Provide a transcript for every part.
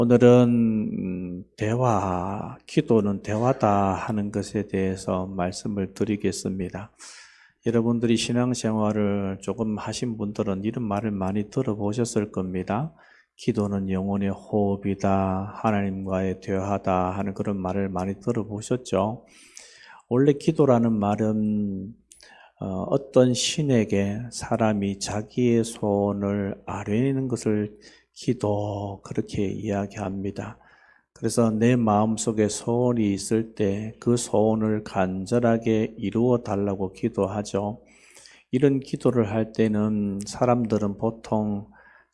오늘은 기도는 대화다 하는 것에 대해서 말씀을 드리겠습니다. 여러분들이 신앙생활을 조금 하신 분들은 이런 말을 많이 들어보셨을 겁니다. 기도는 영혼의 호흡이다, 하나님과의 대화다 하는 그런 말을 많이 들어보셨죠. 원래 기도라는 말은 어떤 신에게 사람이 자기의 소원을 아뢰는 것을 기도 그렇게 이야기합니다. 그래서 내 마음속에 소원이 있을 때 그 소원을 간절하게 이루어 달라고 기도하죠. 이런 기도를 할 때는 사람들은 보통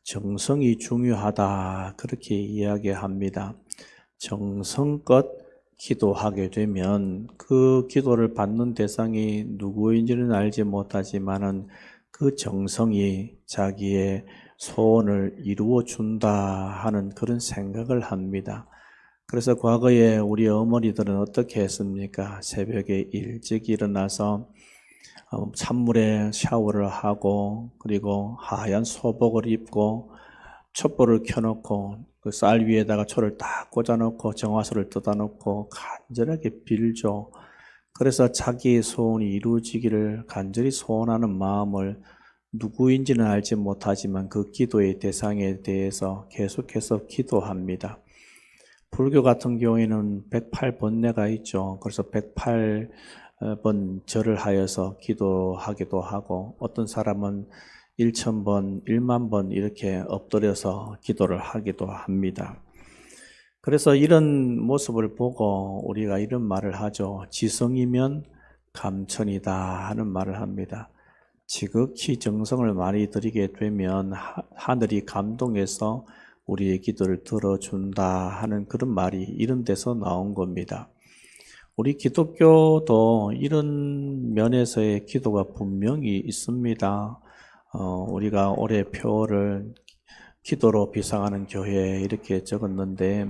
정성이 중요하다 그렇게 이야기합니다. 정성껏 기도하게 되면 그 기도를 받는 대상이 누구인지는 알지 못하지만은 그 정성이 자기의 소원을 이루어 준다 하는 그런 생각을 합니다. 그래서 과거에 우리 어머니들은 어떻게 했습니까? 새벽에 일찍 일어나서 찬물에 샤워를 하고 그리고 하얀 소복을 입고 촛불을 켜놓고 그 쌀 위에다가 초를 딱 꽂아놓고 정화수를 뜯어놓고 간절하게 빌죠. 그래서 자기의 소원이 이루어지기를 간절히 소원하는 마음을 누구인지는 알지 못하지만 그 기도의 대상에 대해서 계속해서 기도합니다. 불교 같은 경우에는 108번뇌가 있죠. 그래서 108번 절을 하여서 기도하기도 하고 어떤 사람은 1000번, 1만 번 이렇게 엎드려서 기도를 하기도 합니다. 그래서 이런 모습을 보고 우리가 이런 말을 하죠. 지성이면 감천이다 하는 말을 합니다. 지극히 정성을 많이 들이게 되면 하늘이 감동해서 우리의 기도를 들어준다 하는 그런 말이 이런 데서 나온 겁니다. 우리 기독교도 이런 면에서의 기도가 분명히 있습니다. 우리가 올해 표를 기도로 비상하는 교회 이렇게 적었는데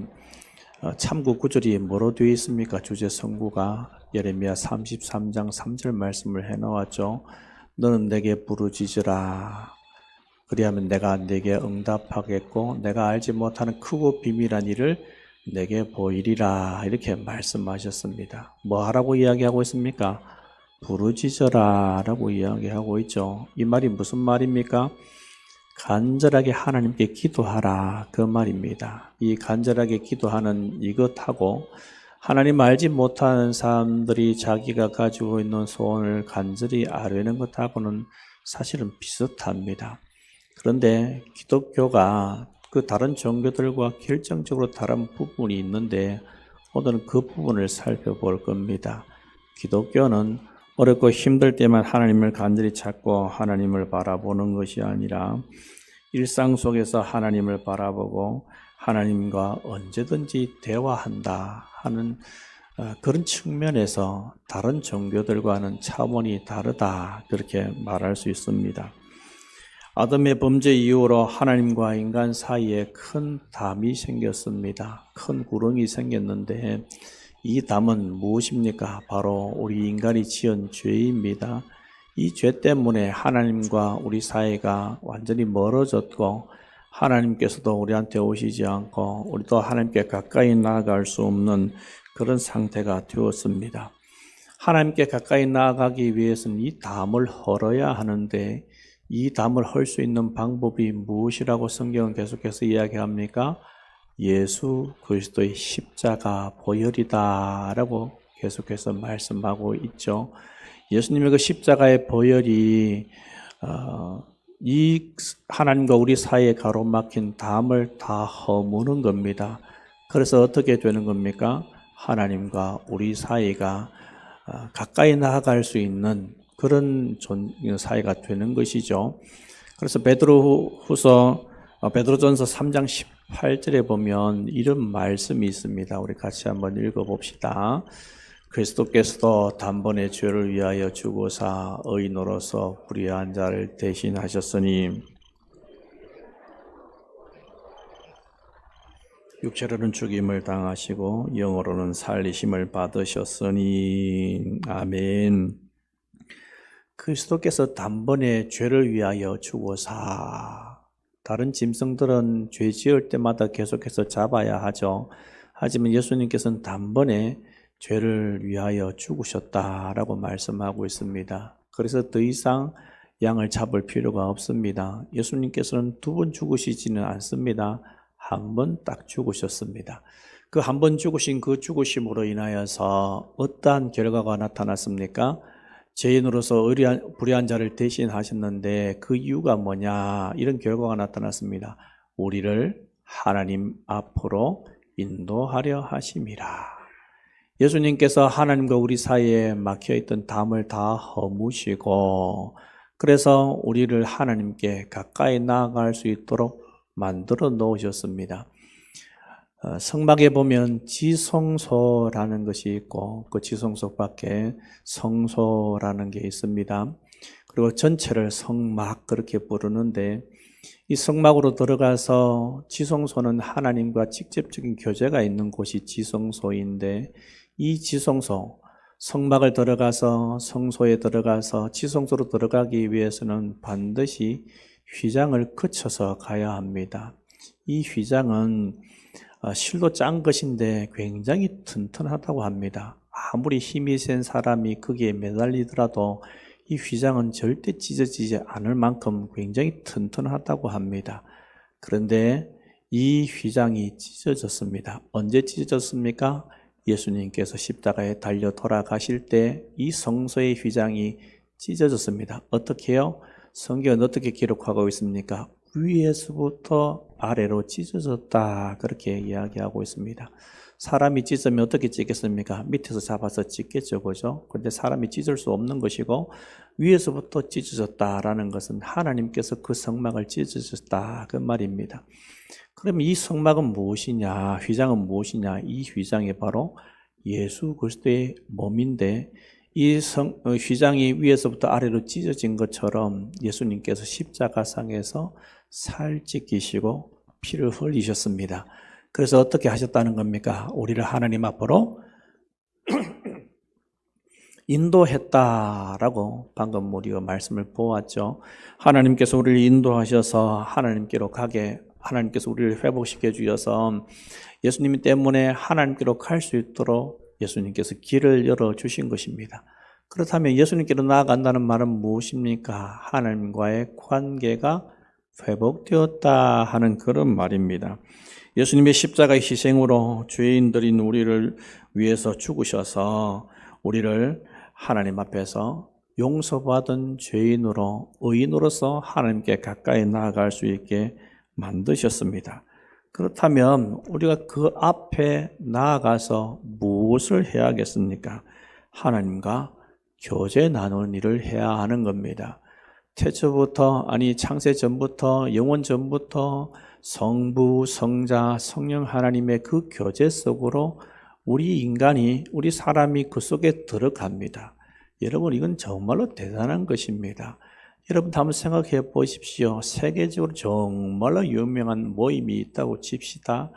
참고 구절이 뭐로 되어 있습니까? 주제 성구가 예레미야 33장 3절 말씀을 해놓았죠. 너는 내게 부르짖으라. 그리하면 내가 내게 응답하겠고 내가 알지 못하는 크고 비밀한 일을 내게 보이리라. 이렇게 말씀하셨습니다. 뭐 하라고 이야기하고 있습니까? 부르짖어라 라고 이야기하고 있죠. 이 말이 무슨 말입니까? 간절하게 하나님께 기도하라 그 말입니다. 이 간절하게 기도하는 이것하고 하나님 알지 못하는 사람들이 자기가 가지고 있는 소원을 간절히 아뢰는 것하고는 사실은 비슷합니다. 그런데 기독교가 그 다른 종교들과 결정적으로 다른 부분이 있는데 오늘은 그 부분을 살펴볼 겁니다. 기독교는 어렵고 힘들 때만 하나님을 간절히 찾고 하나님을 바라보는 것이 아니라 일상 속에서 하나님을 바라보고 하나님과 언제든지 대화한다 하는 그런 측면에서 다른 종교들과는 차원이 다르다 그렇게 말할 수 있습니다. 아담의 범죄 이후로 하나님과 인간 사이에 큰 담이 생겼습니다. 큰 구렁이 생겼는데 이 담은 무엇입니까? 바로 우리 인간이 지은 죄입니다. 이 죄 때문에 하나님과 우리 사이가 완전히 멀어졌고 하나님께서도 우리한테 오시지 않고 우리도 하나님께 가까이 나아갈 수 없는 그런 상태가 되었습니다. 하나님께 가까이 나아가기 위해서는 이 담을 헐어야 하는데 이 담을 헐 수 있는 방법이 무엇이라고 성경은 계속해서 이야기합니까? 예수 그리스도의 십자가 보혈이다 라고 계속해서 말씀하고 있죠. 예수님의 그 십자가의 보혈이 이 하나님과 우리 사이에 가로막힌 담을 다 허무는 겁니다. 그래서 어떻게 되는 겁니까? 하나님과 우리 사이가 가까이 나아갈 수 있는 그런 사이가 되는 것이죠. 그래서 베드로전서 3장 18절에 보면 이런 말씀이 있습니다. 우리 같이 한번 읽어봅시다. 그리스도께서도 단번에 죄를 위하여 죽으사 의인으로서 불의한 자를 대신하셨으니 육체로는 죽임을 당하시고 영으로는 살리심을 받으셨으니 아멘. 그리스도께서 단번에 죄를 위하여 죽으사 다른 짐승들은 죄 지을 때마다 계속해서 잡아야 하죠. 하지만 예수님께서는 단번에 죄를 위하여 죽으셨다라고 말씀하고 있습니다. 그래서 더 이상 양을 잡을 필요가 없습니다. 예수님께서는 2번 죽으시지는 않습니다. 한 번 딱 죽으셨습니다. 그 한 번 죽으신 그 죽으심으로 인하여서 어떠한 결과가 나타났습니까? 죄인으로서 불의한 자를 대신하셨는데 그 이유가 뭐냐? 이런 결과가 나타났습니다. 우리를 하나님 앞으로 인도하려 하심이라. 예수님께서 하나님과 우리 사이에 막혀있던 담을 다 허무시고 그래서 우리를 하나님께 가까이 나아갈 수 있도록 만들어 놓으셨습니다. 성막에 보면 지성소라는 것이 있고 그 지성소 밖에 성소라는 게 있습니다. 그리고 전체를 성막 그렇게 부르는데 이 성막으로 들어가서 지성소는 하나님과 직접적인 교제가 있는 곳이 지성소인데 이 지성소, 성막을 들어가서 성소에 들어가서 지성소로 들어가기 위해서는 반드시 휘장을 거쳐서 가야 합니다. 이 휘장은 실로 짠 것인데 굉장히 튼튼하다고 합니다. 아무리 힘이 센 사람이 거기에 매달리더라도 이 휘장은 절대 찢어지지 않을 만큼 굉장히 튼튼하다고 합니다. 그런데 이 휘장이 찢어졌습니다. 언제 찢어졌습니까? 예수님께서 십자가에 달려 돌아가실 때 이 성소의 휘장이 찢어졌습니다. 어떻게 해요? 성경은 어떻게 기록하고 있습니까? 위에서부터 아래로 찢어졌다 그렇게 이야기하고 있습니다. 사람이 찢으면 어떻게 찢겠습니까? 밑에서 잡아서 찢겠죠, 그죠? 근데 사람이 찢을 수 없는 것이고 위에서부터 찢어졌다라는 것은 하나님께서 그 성막을 찢으셨다 그 말입니다. 그럼 이 성막은 무엇이냐? 휘장은 무엇이냐? 이 휘장이 바로 예수 그리스도의 몸인데 이 휘장이 위에서부터 아래로 찢어진 것처럼 예수님께서 십자가상에서 살 찢기시고 피를 흘리셨습니다. 그래서 어떻게 하셨다는 겁니까? 우리를 하나님 앞으로 인도했다라고 방금 우리가 말씀을 보았죠. 하나님께서 우리를 인도하셔서 하나님께로 가게, 하나님께서 우리를 회복시켜 주셔서 예수님 때문에 하나님께로 갈 수 있도록 예수님께서 길을 열어주신 것입니다. 그렇다면 예수님께로 나아간다는 말은 무엇입니까? 하나님과의 관계가 회복되었다 하는 그런 말입니다. 예수님의 십자가의 희생으로 죄인들인 우리를 위해서 죽으셔서 우리를 하나님 앞에서 용서받은 죄인으로 의인으로서 하나님께 가까이 나아갈 수 있게 만드셨습니다. 그렇다면 우리가 그 앞에 나아가서 무엇을 해야겠습니까? 하나님과 교제 나누는 일을 해야 하는 겁니다. 태초부터, 창세 전부터, 영원 전부터 성부, 성자, 성령 하나님의 그 교제 속으로 우리 인간이, 우리 사람이 그 속에 들어갑니다. 여러분, 이건 정말로 대단한 것입니다. 여러분 한번 생각해 보십시오. 세계적으로 정말로 유명한 모임이 있다고 칩시다.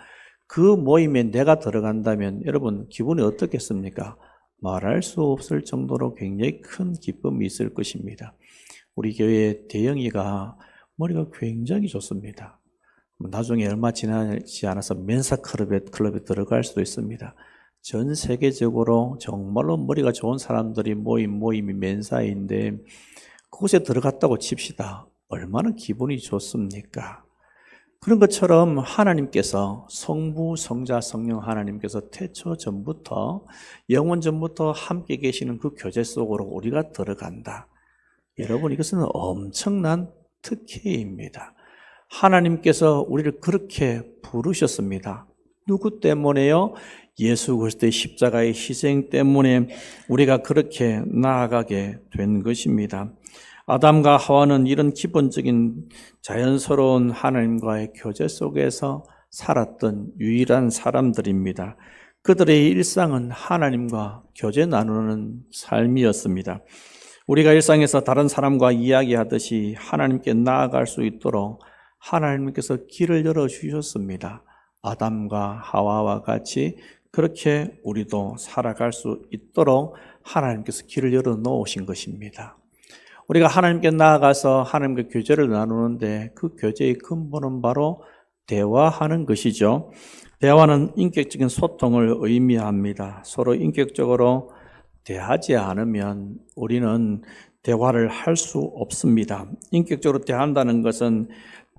그 모임에 내가 들어간다면 여러분 기분이 어떻겠습니까? 말할 수 없을 정도로 굉장히 큰 기쁨이 있을 것입니다. 우리 교회 대영이가 머리가 굉장히 좋습니다. 나중에 얼마 지나지 않아서 멘사 클럽에 들어갈 수도 있습니다. 전 세계적으로 정말로 머리가 좋은 사람들이 모임이 멘사인데 그곳에 들어갔다고 칩시다. 얼마나 기분이 좋습니까? 그런 것처럼 하나님께서 성부, 성자, 성령 하나님께서 태초 전부터 영원 전부터 함께 계시는 그 교제 속으로 우리가 들어간다. 여러분 이것은 엄청난 특혜입니다. 하나님께서 우리를 그렇게 부르셨습니다. 누구 때문에요? 예수 그리스도의 십자가의 희생 때문에 우리가 그렇게 나아가게 된 것입니다. 아담과 하와는 이런 기본적인 자연스러운 하나님과의 교제 속에서 살았던 유일한 사람들입니다. 그들의 일상은 하나님과 교제 나누는 삶이었습니다. 우리가 일상에서 다른 사람과 이야기하듯이 하나님께 나아갈 수 있도록 하나님께서 길을 열어주셨습니다. 아담과 하와와 같이 그렇게 우리도 살아갈 수 있도록 하나님께서 길을 열어 놓으신 것입니다. 우리가 하나님께 나아가서 하나님과 교제를 나누는데 그 교제의 근본은 바로 대화하는 것이죠. 대화는 인격적인 소통을 의미합니다. 서로 인격적으로 대하지 않으면 우리는 대화를 할 수 없습니다. 인격적으로 대한다는 것은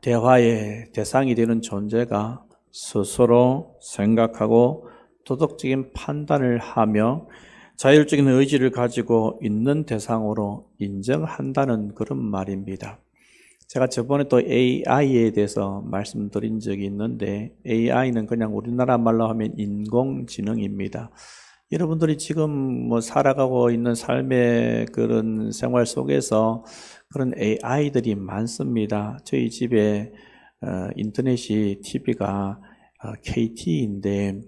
대화의 대상이 되는 존재가 스스로 생각하고 도덕적인 판단을 하며 자율적인 의지를 가지고 있는 대상으로 인정한다는 그런 말입니다. 제가 저번에 또 AI에 대해서 말씀드린 적이 있는데 AI는 그냥 우리나라 말로 하면 인공지능입니다. 여러분들이 지금 살아가고 있는 삶의 그런 생활 속에서 그런 AI들이 많습니다. 저희 집에 인터넷이 TV가 KT인데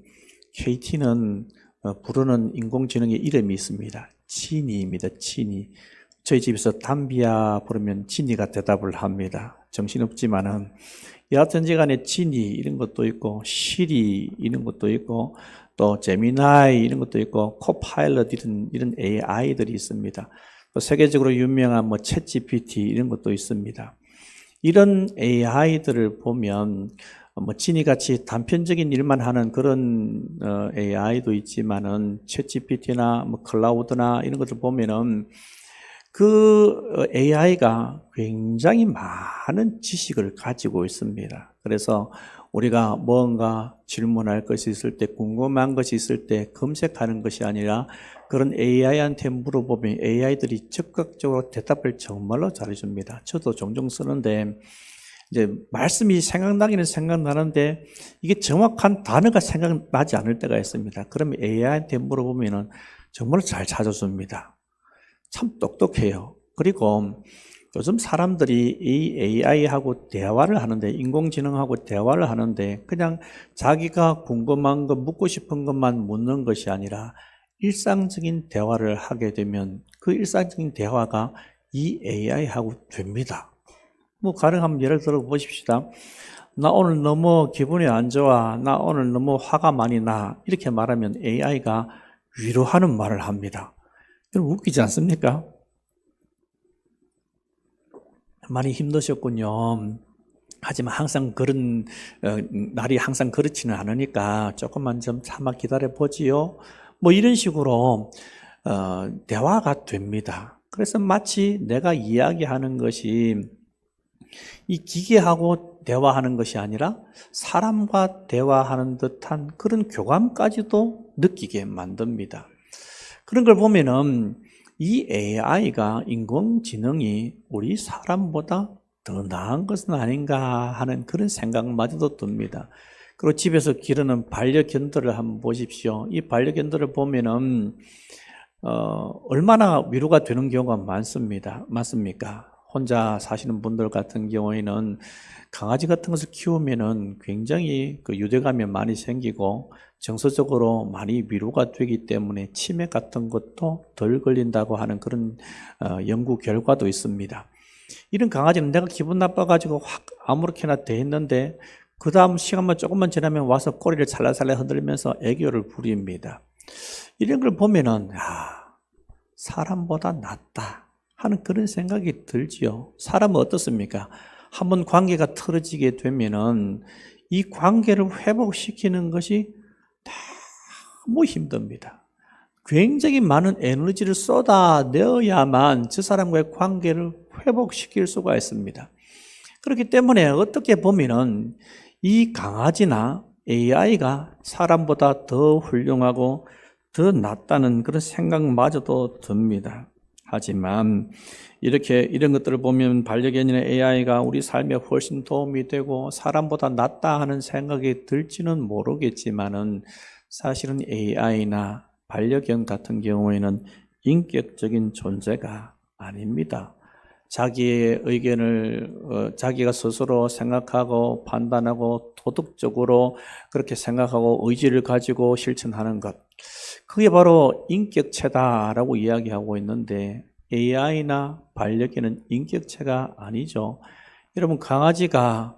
KT는 부르는 인공지능의 이름이 있습니다. 지니입니다. 지니. 저희 집에서 담비야 부르면 지니가 대답을 합니다. 정신없지만은 여하튼 간에 지니 이런 것도 있고 시리 이런 것도 있고 또 제미나이 이런 것도 있고 코파일럿 이런 AI들이 있습니다. 또 세계적으로 유명한 챗GPT 이런 것도 있습니다. 이런 AI들을 보면 지니같이 단편적인 일만 하는 그런 AI도 있지만은 챗GPT나 클라우드나 이런 것들 보면은 그 AI가 굉장히 많은 지식을 가지고 있습니다. 그래서 우리가 뭔가 질문할 것이 있을 때, 궁금한 것이 있을 때 검색하는 것이 아니라 그런 AI한테 물어보면 AI들이 적극적으로 대답을 정말로 잘해줍니다. 저도 종종 쓰는데 이제 말씀이 생각나기는 생각나는데 이게 정확한 단어가 생각나지 않을 때가 있습니다. 그러면 AI한테 물어보면은 정말 잘 찾아줍니다. 참 똑똑해요. 그리고 요즘 사람들이 이 AI하고 대화를 하는데, 인공지능하고 대화를 하는데 그냥 자기가 궁금한 것, 묻고 싶은 것만 묻는 것이 아니라 일상적인 대화를 하게 되면 그 일상적인 대화가 이 AI하고 됩니다. 가능하면 예를 들어 보십시다. 나 오늘 너무 기분이 안 좋아. 나 오늘 너무 화가 많이 나. 이렇게 말하면 AI가 위로하는 말을 합니다. 여러분 웃기지 않습니까? 많이 힘드셨군요. 하지만 항상 그런 날이 항상 그렇지는 않으니까 조금만 좀 참아 기다려 보지요. 이런 식으로 대화가 됩니다. 그래서 마치 내가 이야기하는 것이 이 기계하고 대화하는 것이 아니라 사람과 대화하는 듯한 그런 교감까지도 느끼게 만듭니다. 그런 걸 보면은 이 AI가 인공지능이 우리 사람보다 더 나은 것은 아닌가 하는 그런 생각마저도 듭니다. 그리고 집에서 기르는 반려견들을 한번 보십시오. 이 반려견들을 보면은 얼마나 위로가 되는 경우가 많습니다. 맞습니까? 혼자 사시는 분들 같은 경우에는 강아지 같은 것을 키우면은 굉장히 그 유대감이 많이 생기고 정서적으로 많이 위로가 되기 때문에 치매 같은 것도 덜 걸린다고 하는 그런 연구 결과도 있습니다. 이런 강아지는 내가 기분 나빠가지고 확 아무렇게나 대했는데 그 다음 시간만 조금만 지나면 와서 꼬리를 살살살 흔들면서 애교를 부립니다. 이런 걸 보면은 사람보다 낫다 하는 그런 생각이 들지요. 사람은 어떻습니까? 한번 관계가 틀어지게 되면은 이 관계를 회복시키는 것이 너무 힘듭니다. 굉장히 많은 에너지를 쏟아내어야만 저 사람과의 관계를 회복시킬 수가 있습니다. 그렇기 때문에 어떻게 보면은 이 강아지나 AI가 사람보다 더 훌륭하고 더 낫다는 그런 생각마저도 듭니다. 하지만 이런 것들을 보면 반려견이나 AI가 우리 삶에 훨씬 도움이 되고 사람보다 낫다 하는 생각이 들지는 모르겠지만은 사실은 AI나 반려견 같은 경우에는 인격적인 존재가 아닙니다. 자기의 의견을 자기가 스스로 생각하고 판단하고 도덕적으로 그렇게 생각하고 의지를 가지고 실천하는 것, 그게 바로 인격체다라고 이야기하고 있는데 AI나 반려견은 인격체가 아니죠. 여러분 강아지가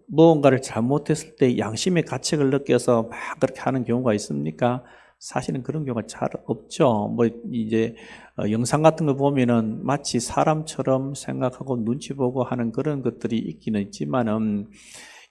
무언가를 잘못했을 때 양심의 가책을 느껴서 막 그렇게 하는 경우가 있습니까? 사실은 그런 경우가 잘 없죠. 뭐 이제 영상 같은 거 보면은 마치 사람처럼 생각하고 눈치 보고 하는 그런 것들이 있기는 있지만은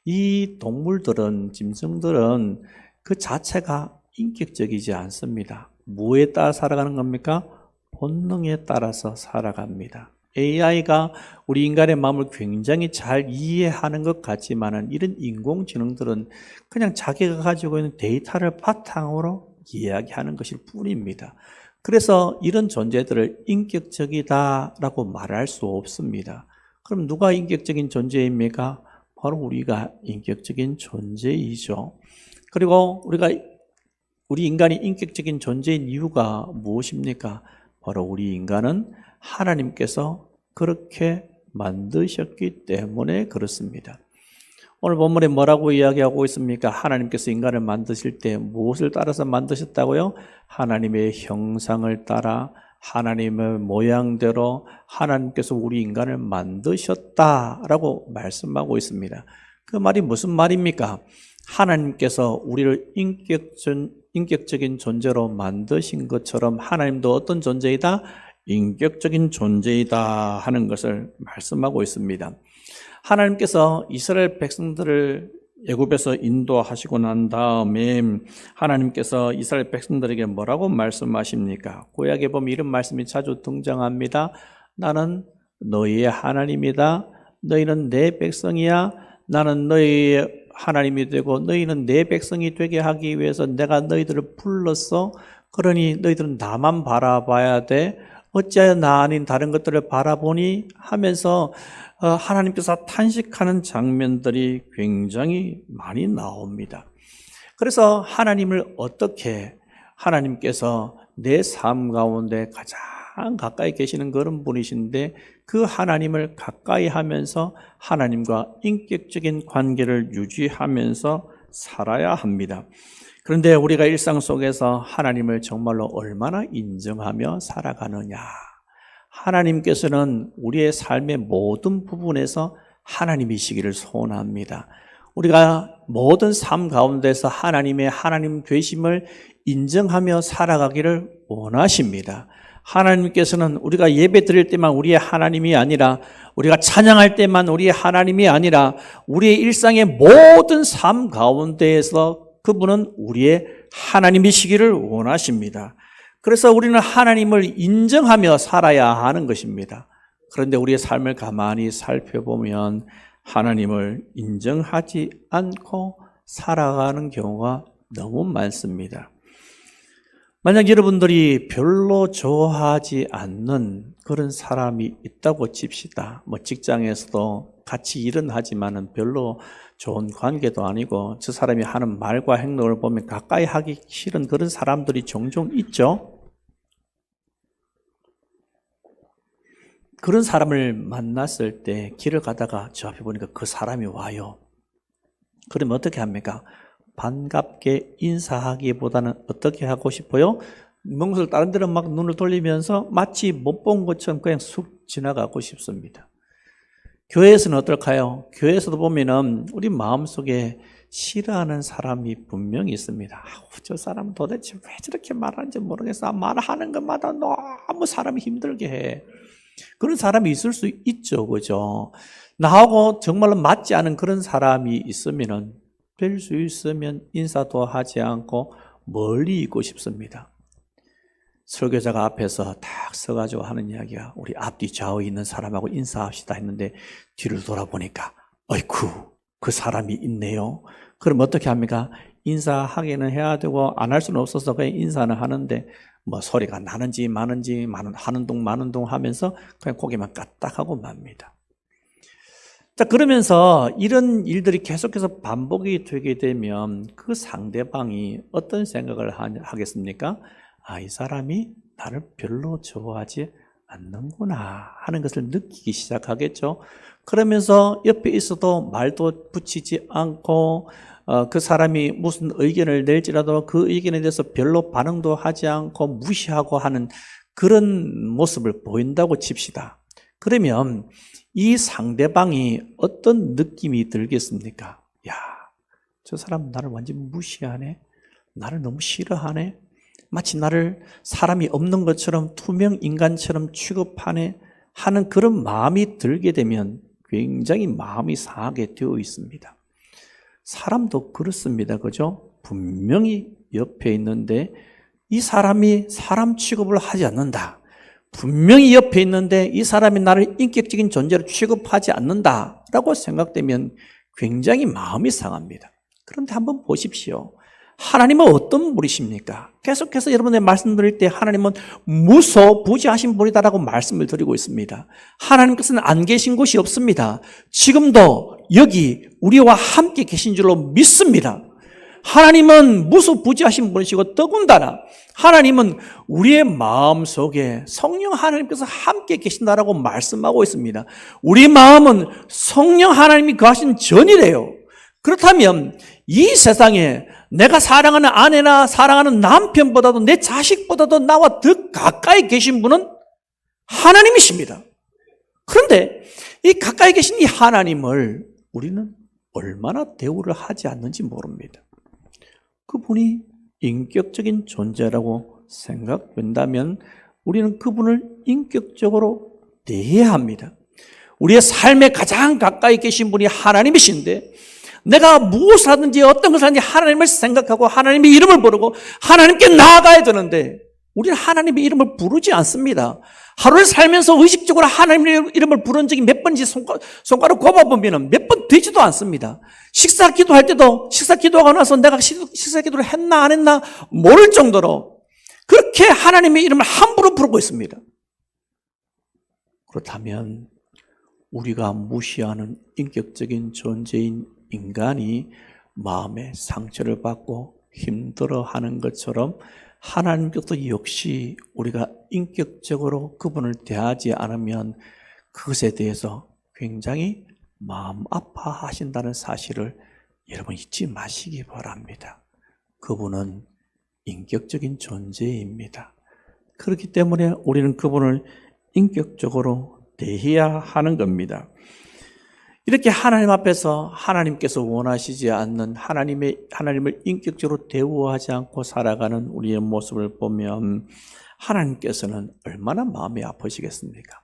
이 동물들은, 짐승들은 그 자체가 인격적이지 않습니다. 뭐에 따라 살아가는 겁니까? 본능에 따라서 살아갑니다. AI가 우리 인간의 마음을 굉장히 잘 이해하는 것 같지만은 이런 인공지능들은 그냥 자기가 가지고 있는 데이터를 바탕으로 이야기하는 것일 뿐입니다. 그래서 이런 존재들을 인격적이다라고 말할 수 없습니다. 그럼 누가 인격적인 존재입니까? 바로 우리가 인격적인 존재이죠. 그리고 우리 인간이 인격적인 존재인 이유가 무엇입니까? 바로 우리 인간은 하나님께서 그렇게 만드셨기 때문에 그렇습니다. 오늘 본문에 뭐라고 이야기하고 있습니까? 하나님께서 인간을 만드실 때 무엇을 따라서 만드셨다고요? 하나님의 형상을 따라 하나님의 모양대로 하나님께서 우리 인간을 만드셨다라고 말씀하고 있습니다. 그 말이 무슨 말입니까? 하나님께서 우리를 인격적인 존재로 만드신 것처럼 하나님도 어떤 존재이다? 인격적인 존재이다 하는 것을 말씀하고 있습니다. 하나님께서 이스라엘 백성들을 애굽에서 인도하시고 난 다음에 하나님께서 이스라엘 백성들에게 뭐라고 말씀하십니까? 구약에 보면 이런 말씀이 자주 등장합니다. 나는 너희의 하나님이다. 너희는 내 백성이야. 나는 너희의 하나님이 되고 너희는 내 백성이 되게 하기 위해서 내가 너희들을 불렀어. 그러니 너희들은 나만 바라봐야 돼. 어찌하여 나 아닌 다른 것들을 바라보니 하면서 하나님께서 탄식하는 장면들이 굉장히 많이 나옵니다. 그래서 하나님을 어떻게 하나님께서 내 삶 가운데 가장 가까이 계시는 그런 분이신데 그 하나님을 가까이 하면서 하나님과 인격적인 관계를 유지하면서 살아야 합니다. 그런데 우리가 일상 속에서 하나님을 정말로 얼마나 인정하며 살아가느냐. 하나님께서는 우리의 삶의 모든 부분에서 하나님이시기를 소원합니다. 우리가 모든 삶 가운데서 하나님의 하나님 되심을 인정하며 살아가기를 원하십니다. 하나님께서는 우리가 예배 드릴 때만 우리의 하나님이 아니라 우리가 찬양할 때만 우리의 하나님이 아니라 우리의 일상의 모든 삶 가운데에서 그분은 우리의 하나님이시기를 원하십니다. 그래서 우리는 하나님을 인정하며 살아야 하는 것입니다. 그런데 우리의 삶을 가만히 살펴보면 하나님을 인정하지 않고 살아가는 경우가 너무 많습니다. 만약 여러분들이 별로 좋아하지 않는 그런 사람이 있다고 칩시다. 뭐 직장에서도 같이 일은 하지만은 별로 좋은 관계도 아니고 저 사람이 하는 말과 행동을 보면 가까이 하기 싫은 그런 사람들이 종종 있죠. 그런 사람을 만났을 때 길을 가다가 저 앞에 보니까 그 사람이 와요. 그러면 어떻게 합니까? 반갑게 인사하기보다는 어떻게 하고 싶어요? 멍을 다른 데로 막 눈을 돌리면서 마치 못 본 것처럼 그냥 쑥 지나가고 싶습니다. 교회에서는 어떨까요? 교회에서도 보면은 우리 마음속에 싫어하는 사람이 분명히 있습니다. 저 사람은 도대체 왜 저렇게 말하는지 모르겠어. 말하는 것마다 너무 사람이 힘들게 해. 그런 사람이 있을 수 있죠. 그죠? 나하고 정말로 맞지 않은 그런 사람이 있으면은 뵐 수 있으면 인사도 하지 않고 멀리 있고 싶습니다. 설교자가 앞에서 딱 서가지고 하는 이야기가 우리 앞뒤 좌우에 있는 사람하고 인사합시다 했는데 뒤를 돌아보니까 어이쿠 그 사람이 있네요. 그럼 어떻게 합니까? 인사하기는 해야 되고 안 할 수는 없어서 그냥 인사는 하는데 뭐 소리가 나는지 마는지 하는 둥 마는 둥 하면서 그냥 고개만 까딱하고 맙니다. 자, 그러면서 이런 일들이 계속해서 반복이 되게 되면 그 상대방이 어떤 생각을 하겠습니까? 아, 이 사람이 나를 별로 좋아하지 않는구나 하는 것을 느끼기 시작하겠죠. 그러면서 옆에 있어도 말도 붙이지 않고 그 사람이 무슨 의견을 낼지라도 그 의견에 대해서 별로 반응도 하지 않고 무시하고 하는 그런 모습을 보인다고 칩시다. 그러면 이 상대방이 어떤 느낌이 들겠습니까? 야, 저 사람 나를 완전 무시하네? 나를 너무 싫어하네? 마치 나를 사람이 없는 것처럼 투명 인간처럼 취급하네 하는 그런 마음이 들게 되면 굉장히 마음이 상하게 되어 있습니다. 사람도 그렇습니다. 그죠? 분명히 옆에 있는데 이 사람이 사람 취급을 하지 않는다. 분명히 옆에 있는데 이 사람이 나를 인격적인 존재로 취급하지 않는다라고 생각되면 굉장히 마음이 상합니다. 그런데 한번 보십시오. 하나님은 어떤 분이십니까? 계속해서 여러분의 말씀드릴 때 하나님은 무소부지하신 분이다라고 말씀을 드리고 있습니다. 하나님께서는 안 계신 곳이 없습니다. 지금도 여기 우리와 함께 계신 줄로 믿습니다. 하나님은 무소부지하신 분이시고 더군다나 하나님은 우리의 마음속에 성령 하나님께서 함께 계신다라고 말씀하고 있습니다. 우리 마음은 성령 하나님이 거하신 전이래요. 그렇다면 이 세상에 내가 사랑하는 아내나 사랑하는 남편보다도 내 자식보다도 나와 더 가까이 계신 분은 하나님이십니다. 그런데 이 가까이 계신 이 하나님을 우리는 얼마나 대우를 하지 않는지 모릅니다. 그분이 인격적인 존재라고 생각된다면 우리는 그분을 인격적으로 대해야 합니다. 우리의 삶에 가장 가까이 계신 분이 하나님이신데 내가 무엇을 하든지 어떤 것을 하든지 하나님을 생각하고 하나님의 이름을 부르고 하나님께 나아가야 되는데 우리는 하나님의 이름을 부르지 않습니다. 하루를 살면서 의식적으로 하나님의 이름을 부른 적이 몇 번인지 손가락 꼽아보면 몇 번 되지도 않습니다. 식사 기도할 때도 식사 기도하고 나서 내가 식사 기도를 했나 안 했나 모를 정도로 그렇게 하나님의 이름을 함부로 부르고 있습니다. 그렇다면 우리가 무시하는 인격적인 존재인 인간이 마음에 상처를 받고 힘들어하는 것처럼 하나님께서 역시 우리가 인격적으로 그분을 대하지 않으면 그것에 대해서 굉장히 마음 아파하신다는 사실을 여러분 잊지 마시기 바랍니다. 그분은 인격적인 존재입니다. 그렇기 때문에 우리는 그분을 인격적으로 대해야 하는 겁니다. 이렇게 하나님 앞에서 하나님께서 원하시지 않는 하나님을 인격적으로 대우하지 않고 살아가는 우리의 모습을 보면 하나님께서는 얼마나 마음이 아프시겠습니까?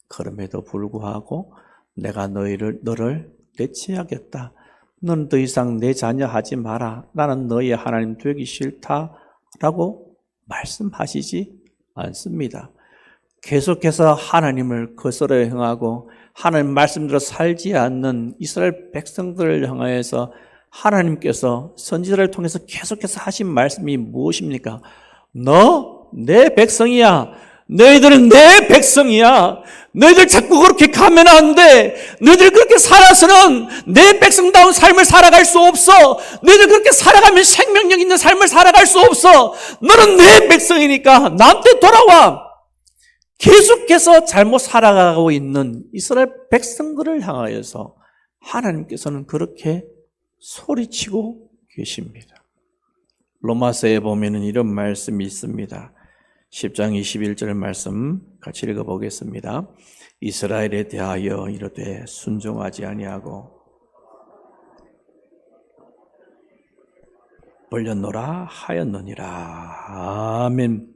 그럼에도 불구하고 내가 너를 대체하겠다. 너는 더 이상 내 자녀 하지 마라. 나는 너의 하나님 되기 싫다라고 말씀하시지 않습니다. 계속해서 하나님을 거스려 행하고 하나님 말씀대로 살지 않는 이스라엘 백성들을 향하여서 하나님께서 선지자를 통해서 계속해서 하신 말씀이 무엇입니까? 너 내 백성이야. 너희들은 내 백성이야. 너희들 자꾸 그렇게 가면 안 돼. 너희들 그렇게 살아서는 내 백성다운 삶을 살아갈 수 없어. 너희들 그렇게 살아가면 생명력 있는 삶을 살아갈 수 없어. 너는 내 백성이니까 나한테 돌아와. 계속해서 잘못 살아가고 있는 이스라엘 백성들을 향하여서 하나님께서는 그렇게 소리치고 계십니다. 로마서에 보면 이런 말씀이 있습니다. 10장 21절 말씀 같이 읽어보겠습니다. 이스라엘에 대하여 이르되 순종하지 아니하고 벌렸노라 하였느니라. 아멘.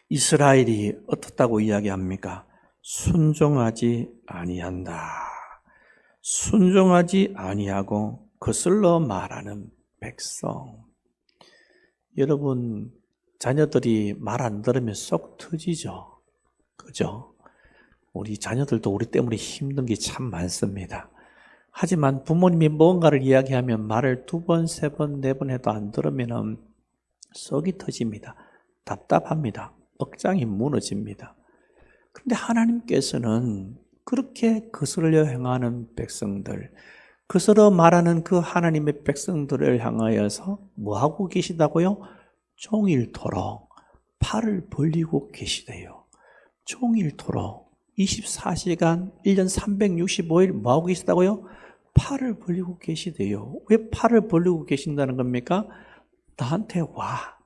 이스라엘이 어떻다고 이야기합니까? 순종하지 아니한다. 순종하지 아니하고 거슬러 말하는 백성. 여러분, 자녀들이 말 안 들으면 속 터지죠. 그죠? 우리 자녀들도 우리 때문에 힘든 게 참 많습니다. 하지만 부모님이 뭔가를 이야기하면 말을 2번, 3번, 4번 해도 안 들으면 속이 터집니다. 답답합니다. 억장이 무너집니다. 그런데 하나님께서는 그렇게 거슬려 행하는 백성들, 거슬러 말하는 그 하나님의 백성들을 향하여서 뭐하고 계시다고요? 종일토록 팔을 벌리고 계시대요. 종일토록 24시간 1년 365일 뭐하고 계시다고요? 팔을 벌리고 계시대요. 왜 팔을 벌리고 계신다는 겁니까? 나한테 와.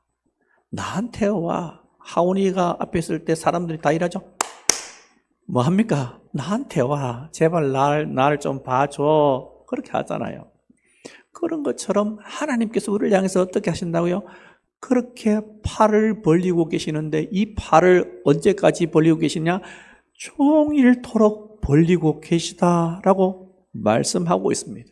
나한테 와. 하온이가 앞에 있을 때 사람들이 다 일하죠? 뭐 합니까? 나한테 와. 제발 나를 좀 봐줘. 그렇게 하잖아요. 그런 것처럼 하나님께서 우리를 향해서 어떻게 하신다고요? 그렇게 팔을 벌리고 계시는데 이 팔을 언제까지 벌리고 계시냐? 종일토록 벌리고 계시다라고 말씀하고 있습니다.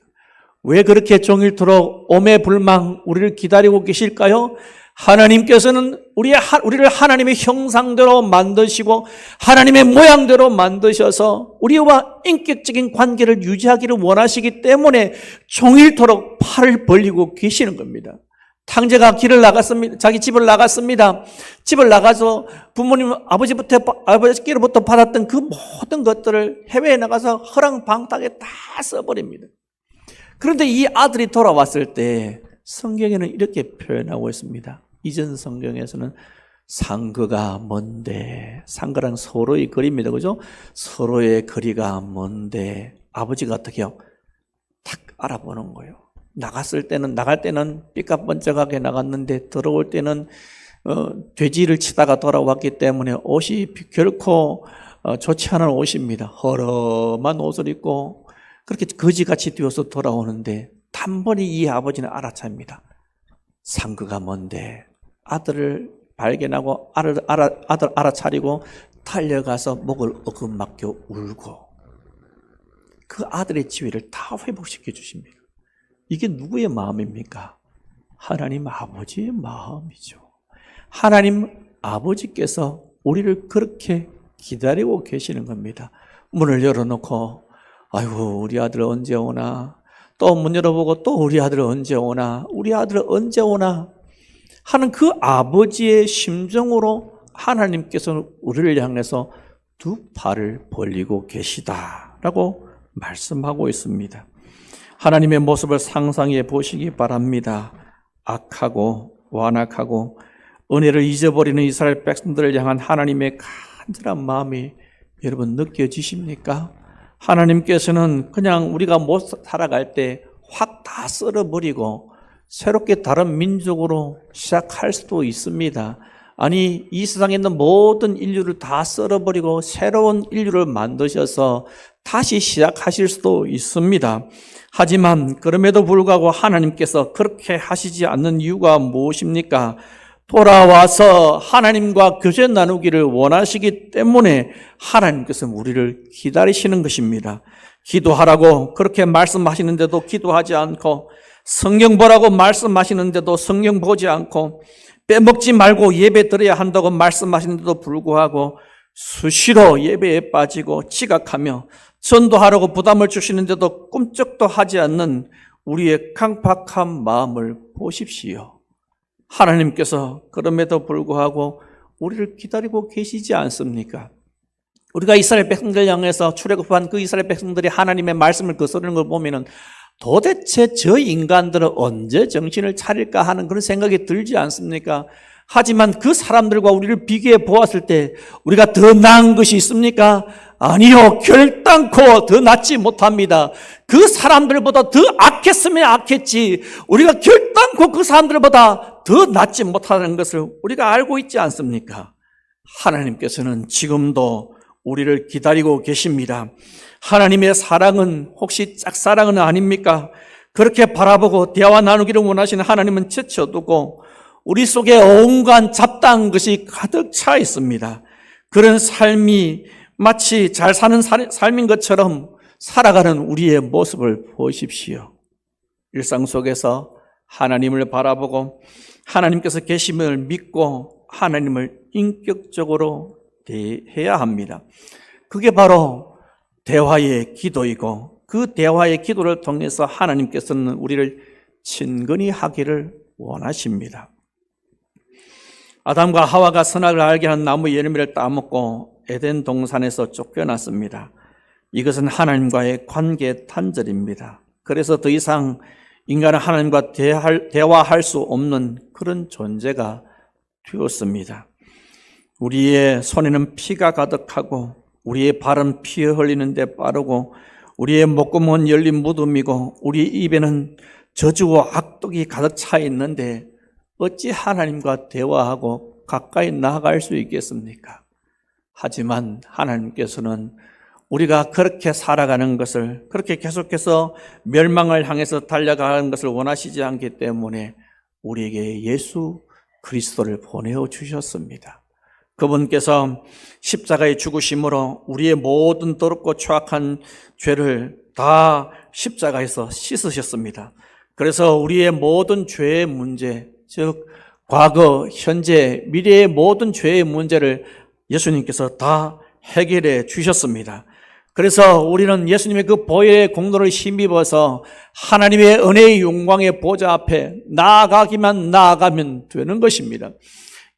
왜 그렇게 종일토록 오매불망 우리를 기다리고 계실까요? 하나님께서는 우리를 하나님의 형상대로 만드시고 하나님의 모양대로 만드셔서 우리와 인격적인 관계를 유지하기를 원하시기 때문에 종일토록 팔을 벌리고 계시는 겁니다. 탕자가 길을 나갔습니다. 자기 집을 나갔습니다. 집을 나가서 부모님, 아버지께로부터 받았던 그 모든 것들을 해외에 나가서 허랑방탕에 다 써버립니다. 그런데 이 아들이 돌아왔을 때 성경에는 이렇게 표현하고 있습니다. 이전 성경에서는 상거가 먼데, 상거랑 서로의 거리입니다. 그죠? 서로의 거리가 먼데, 아버지가 어떻게요? 탁 알아보는 거예요. 나갈 때는 삐까번쩍하게 나갔는데 들어올 때는 돼지를 치다가 돌아왔기 때문에 옷이 결코 좋지 않은 옷입니다. 허름한 옷을 입고 그렇게 거지같이 뛰어서 돌아오는데 단번에 이 아버지는 알아찹니다. 상거가 먼데 아들을 발견하고 아들 알아차리고 달려가서 목을 어긋맞게 울고 그 아들의 지위를 다 회복시켜 주십니다. 이게 누구의 마음입니까? 하나님 아버지의 마음이죠. 하나님 아버지께서 우리를 그렇게 기다리고 계시는 겁니다. 문을 열어놓고 아이고 우리 아들 언제 오나, 또 문 열어보고 또 우리 아들 언제 오나, 우리 아들 언제 오나 하는 그 아버지의 심정으로 하나님께서는 우리를 향해서 두 팔을 벌리고 계시다라고 말씀하고 있습니다. 하나님의 모습을 상상해 보시기 바랍니다. 악하고 완악하고 은혜를 잊어버리는 이스라엘 백성들을 향한 하나님의 간절한 마음이 여러분 느껴지십니까? 하나님께서는 그냥 우리가 못 살아갈 때 확 다 썰어버리고 새롭게 다른 민족으로 시작할 수도 있습니다. 아니 이 세상에 있는 모든 인류를 다 썰어버리고 새로운 인류를 만드셔서 다시 시작하실 수도 있습니다. 하지만 그럼에도 불구하고 하나님께서 그렇게 하시지 않는 이유가 무엇입니까? 돌아와서 하나님과 교제 나누기를 원하시기 때문에 하나님께서 우리를 기다리시는 것입니다. 기도하라고 그렇게 말씀하시는데도 기도하지 않고, 성경 보라고 말씀하시는데도 성경 보지 않고, 빼먹지 말고 예배 드려야 한다고 말씀하시는데도 불구하고 수시로 예배에 빠지고 지각하며 전도하라고 부담을 주시는데도 꿈쩍도 하지 않는 우리의 강팍한 마음을 보십시오. 하나님께서 그럼에도 불구하고 우리를 기다리고 계시지 않습니까? 우리가 이스라엘 백성들 향해서 출애굽한 그 이스라엘 백성들이 하나님의 말씀을 거스르는 걸 보면은 도대체 저 인간들은 언제 정신을 차릴까 하는 그런 생각이 들지 않습니까? 하지만 그 사람들과 우리를 비교해 보았을 때 우리가 더 나은 것이 있습니까? 아니요, 결단코 더 낫지 못합니다. 그 사람들보다 더 악했으면 악했지 우리가 결단코 그 사람들보다 더 낫지 못하는 것을 우리가 알고 있지 않습니까? 하나님께서는 지금도 우리를 기다리고 계십니다. 하나님의 사랑은 혹시 짝사랑은 아닙니까? 그렇게 바라보고 대화 나누기를 원하시는 하나님은 제쳐두고 우리 속에 온갖 잡다한 것이 가득 차 있습니다. 그런 삶이 마치 잘 사는 삶인 것처럼 살아가는 우리의 모습을 보십시오. 일상 속에서 하나님을 바라보고 하나님께서 계심을 믿고 하나님을 인격적으로 대해야 합니다. 그게 바로 대화의 기도이고 그 대화의 기도를 통해서 하나님께서는 우리를 친근히 하기를 원하십니다. 아담과 하와가 선악을 알게 하는 나무 열매를 따먹고 에덴 동산에서 쫓겨났습니다. 이것은 하나님과의 관계 단절입니다. 그래서 더 이상 인간은 하나님과 대화할 수 없는 그런 존재가 되었습니다. 우리의 손에는 피가 가득하고 우리의 발은 피 흘리는 데 빠르고 우리의 목구멍은 열린 무덤이고 우리 입에는 저주와 악독이 가득 차 있는데 어찌 하나님과 대화하고 가까이 나아갈 수 있겠습니까? 하지만 하나님께서는 우리가 그렇게 살아가는 것을, 그렇게 계속해서 멸망을 향해서 달려가는 것을 원하시지 않기 때문에 우리에게 예수 그리스도를 보내어 주셨습니다. 그분께서 십자가의 죽으심으로 우리의 모든 더럽고 추악한 죄를 다 십자가에서 씻으셨습니다. 그래서 우리의 모든 죄의 문제, 즉 과거, 현재, 미래의 모든 죄의 문제를 예수님께서 다 해결해 주셨습니다. 그래서 우리는 예수님의 그 보혈의 공로를 힘입어서 하나님의 은혜의 영광의 보좌 앞에 나아가기만 나아가면 되는 것입니다.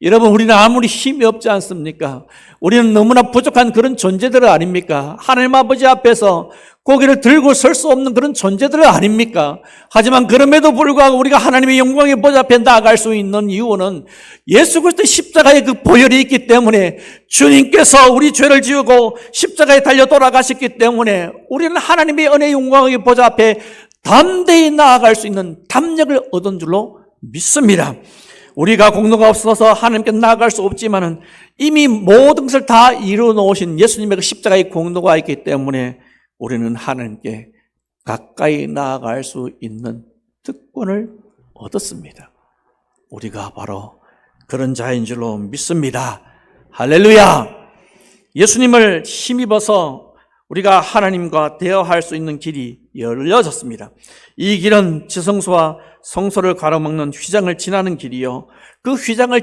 여러분, 우리는 아무리 힘이 없지 않습니까? 우리는 너무나 부족한 그런 존재들 아닙니까? 하나님 아버지 앞에서 고개를 들고 설 수 없는 그런 존재들 아닙니까? 하지만 그럼에도 불구하고 우리가 하나님의 영광의 보좌 앞에 나아갈 수 있는 이유는 예수 그리스도의 십자가의 그 보혈이 있기 때문에, 주님께서 우리 죄를 지우고 십자가에 달려 돌아가셨기 때문에 우리는 하나님의 은혜의 영광의 보좌 앞에 담대히 나아갈 수 있는 담력을 얻은 줄로 믿습니다. 우리가 공로가 없어서 하나님께 나아갈 수 없지만은 이미 모든 것을 다 이루어 놓으신 예수님의 그 십자가의 공로가 있기 때문에 우리는 하나님께 가까이 나아갈 수 있는 특권을 얻었습니다. 우리가 바로 그런 자인 줄로 믿습니다. 할렐루야! 예수님을 힘입어서 우리가 하나님과 대화할 수 있는 길이 열려졌습니다. 이 길은 지성소와 성소를 가로막는 휘장을 지나는 길이요, 그 휘장을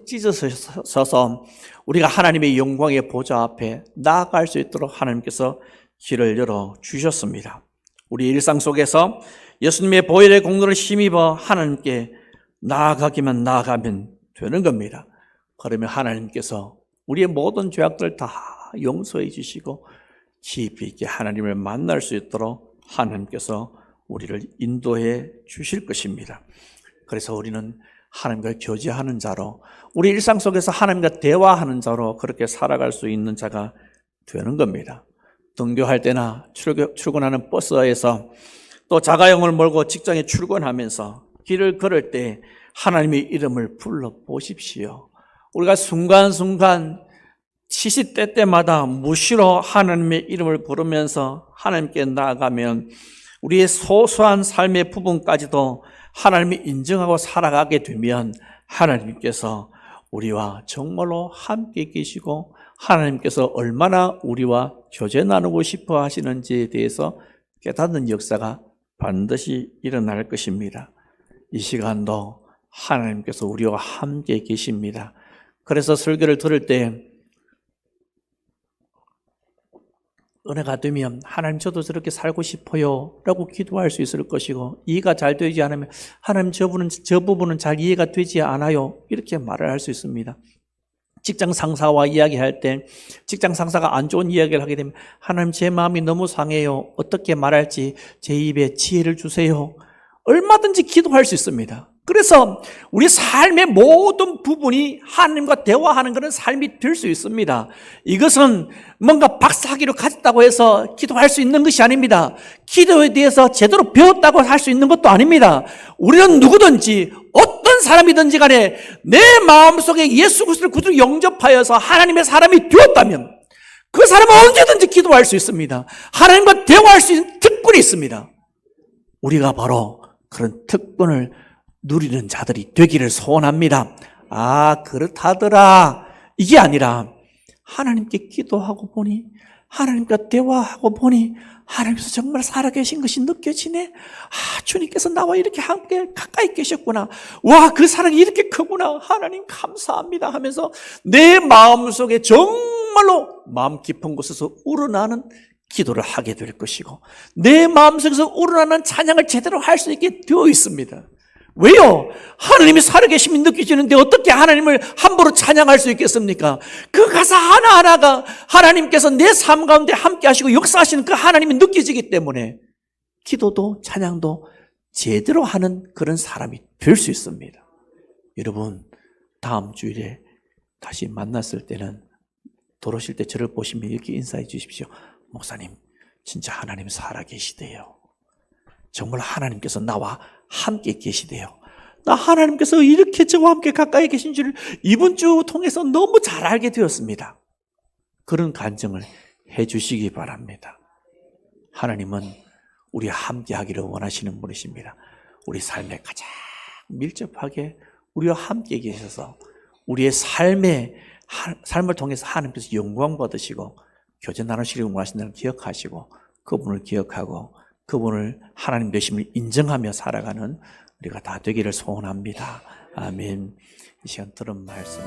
찢으셔서 우리가 하나님의 영광의 보좌 앞에 나아갈 수 있도록 하나님께서 길을 열어주셨습니다. 우리 일상 속에서 예수님의 보혈의 공로를 힘입어 하나님께 나아가기만 나아가면 되는 겁니다. 그러면 하나님께서 우리의 모든 죄악들을 다 용서해 주시고 깊이 있게 하나님을 만날 수 있도록 하나님께서 우리를 인도해 주실 것입니다. 그래서 우리는 하나님과 교제하는 자로, 우리 일상 속에서 하나님과 대화하는 자로 그렇게 살아갈 수 있는 자가 되는 겁니다. 등교할 때나 출근하는 버스에서, 또 자가용을 몰고 직장에 출근하면서 길을 걸을 때 하나님의 이름을 불러보십시오. 우리가 순간순간 시시때때마다 무시로 하나님의 이름을 부르면서 하나님께 나아가면 우리의 소소한 삶의 부분까지도 하나님이 인정하고 살아가게 되면 하나님께서 우리와 정말로 함께 계시고 하나님께서 얼마나 우리와 교제 나누고 싶어 하시는지에 대해서 깨닫는 역사가 반드시 일어날 것입니다. 이 시간도 하나님께서 우리와 함께 계십니다. 그래서 설교를 들을 때 은혜가 되면 하나님 저도 저렇게 살고 싶어요 라고 기도할 수 있을 것이고, 이해가 잘 되지 않으면 하나님 저 부분은 잘 이해가 되지 않아요 이렇게 말을 할 수 있습니다. 직장 상사와 이야기할 때 직장 상사가 안 좋은 이야기를 하게 되면 하나님 제 마음이 너무 상해요, 어떻게 말할지 제 입에 지혜를 주세요, 얼마든지 기도할 수 있습니다. 그래서 우리 삶의 모든 부분이 하나님과 대화하는 그런 삶이 될 수 있습니다. 이것은 뭔가 박사학위를 가졌다고 해서 기도할 수 있는 것이 아닙니다. 기도에 대해서 제대로 배웠다고 할 수 있는 것도 아닙니다. 우리는 누구든지 어떤 사람이든지 간에 내 마음속에 예수 그리스도를 구주로 영접하여서 하나님의 사람이 되었다면 그 사람은 언제든지 기도할 수 있습니다. 하나님과 대화할 수 있는 특권이 있습니다. 우리가 바로 그런 특권을 누리는 자들이 되기를 소원합니다. 아, 그렇다더라 이게 아니라 하나님께 기도하고 보니, 하나님과 대화하고 보니 하나님께서 정말 살아계신 것이 느껴지네. 아, 주님께서 나와 이렇게 함께 가까이 계셨구나. 와, 그 사랑이 이렇게 크구나. 하나님 감사합니다 하면서 내 마음속에 정말로 마음 깊은 곳에서 우러나는 기도를 하게 될 것이고, 내 마음속에서 우러나는 찬양을 제대로 할 수 있게 되어 있습니다. 왜요? 하나님이 살아계심이 느껴지는데 어떻게 하나님을 함부로 찬양할 수 있겠습니까? 그 가사 하나하나가 하나님께서 내 삶 가운데 함께 하시고 역사하시는 그 하나님이 느껴지기 때문에 기도도 찬양도 제대로 하는 그런 사람이 될 수 있습니다. 여러분, 다음 주일에 다시 만났을 때는 돌아오실 때 저를 보시면 이렇게 인사해 주십시오. 목사님, 진짜 하나님 살아계시대요. 정말 하나님께서 나와 함께 계시대요. 나 하나님께서 이렇게 저와 함께 가까이 계신 줄 이번 주 통해서 너무 잘 알게 되었습니다. 그런 간증을 해 주시기 바랍니다. 하나님은 우리와 함께 하기를 원하시는 분이십니다. 우리 삶에 가장 밀접하게 우리와 함께 계셔서 우리의 삶을 통해서 하나님께서 영광 받으시고 교제 나누시려고 원하신다는 걸 기억하시고 그분을 기억하고 그분을 하나님 되심을 인정하며 살아가는 우리가 다 되기를 소원합니다. 아멘. 이 시간 들은 말씀